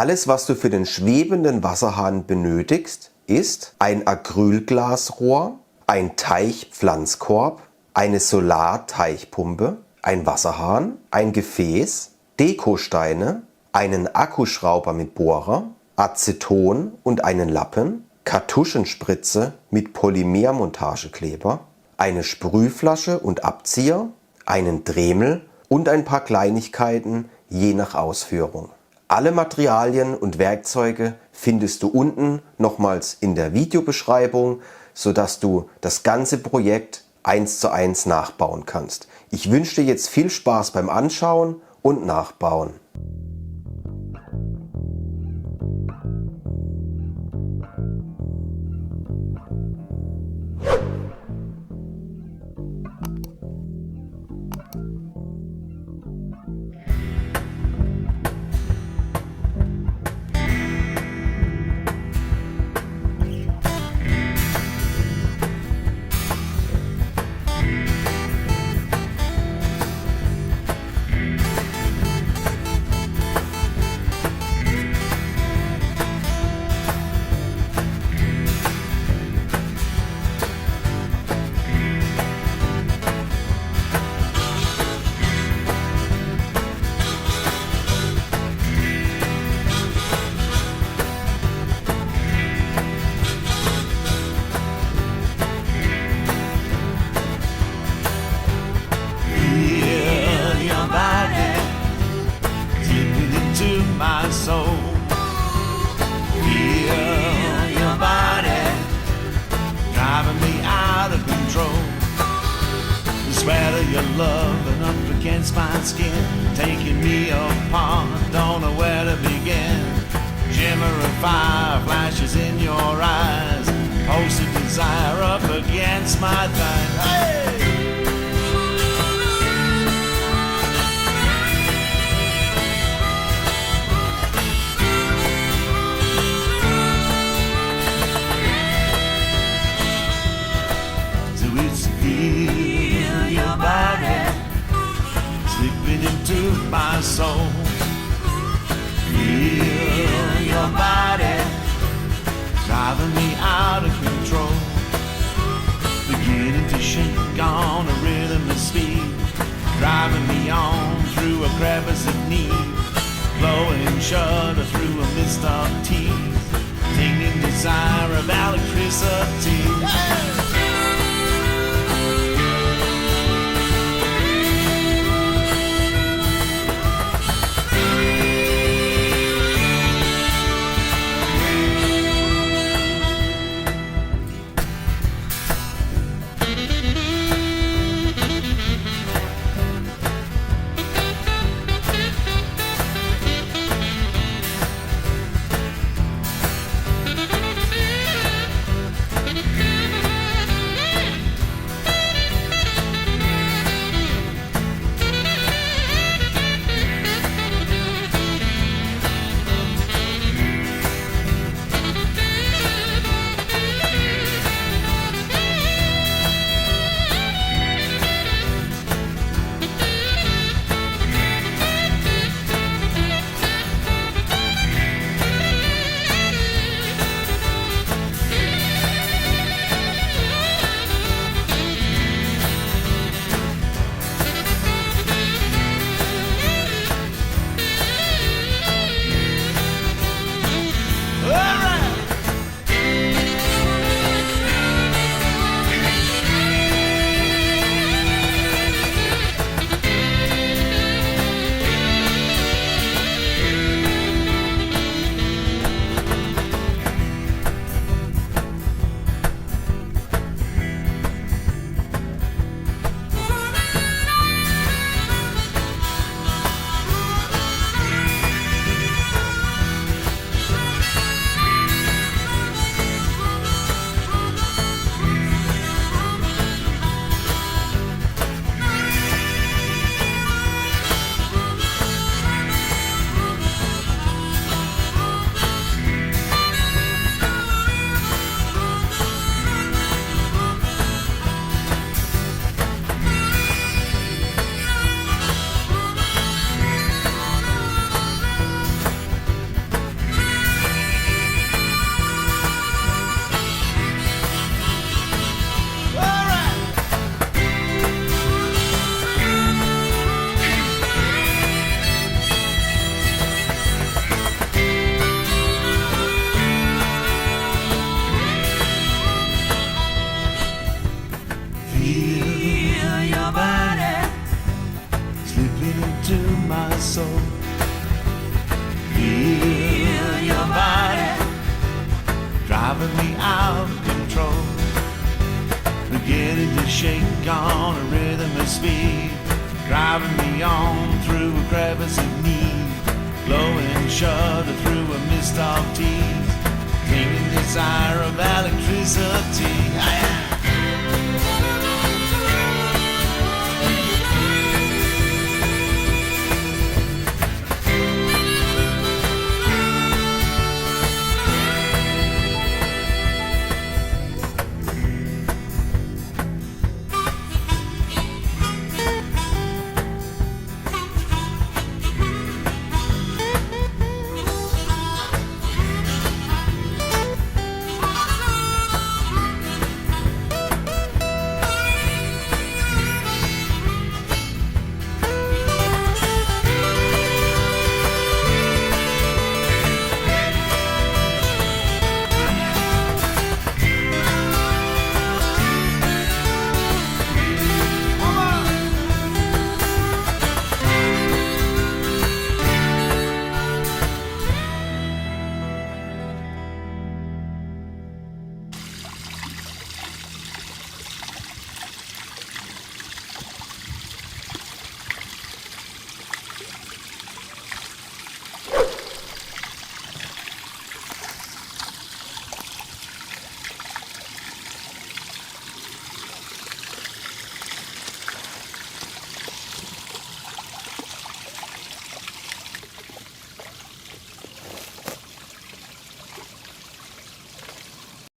Alles, was du für den schwebenden Wasserhahn benötigst, ist ein Acrylglasrohr, ein Teichpflanzkorb, eine Solarteichpumpe, ein Wasserhahn, ein Gefäß, Dekosteine, einen Akkuschrauber mit Bohrer, Aceton und einen Lappen, Kartuschenspritze mit Polymermontagekleber, eine Sprühflasche und Abzieher, einen Dremel und ein paar Kleinigkeiten je nach Ausführung. Alle Materialien und Werkzeuge findest du unten nochmals in der Videobeschreibung, sodass du das ganze Projekt 1:1 nachbauen kannst. Ich wünsche dir jetzt viel Spaß beim Anschauen und Nachbauen. My soul, feel your body driving me out of control. The sweat of your love and up against my skin, taking me apart, don't know where to begin. Shimmering fire flashes in your eyes, posted desire up against my thighs. Hey! Feel your body slipping into my soul. Feel your body driving me out of control. Beginning to shake on a rhythm of speed, driving me on through a crevice of need, glowing shudder through a mist of tears, tingling desire of electricity. Hey! Feel your body slipping into my soul. Feel your body driving me out of control. Beginning to shake on a rhythm of speed, driving me on through a crevice of need, glowing shudder through a mist of tears, clinging desire of electricity.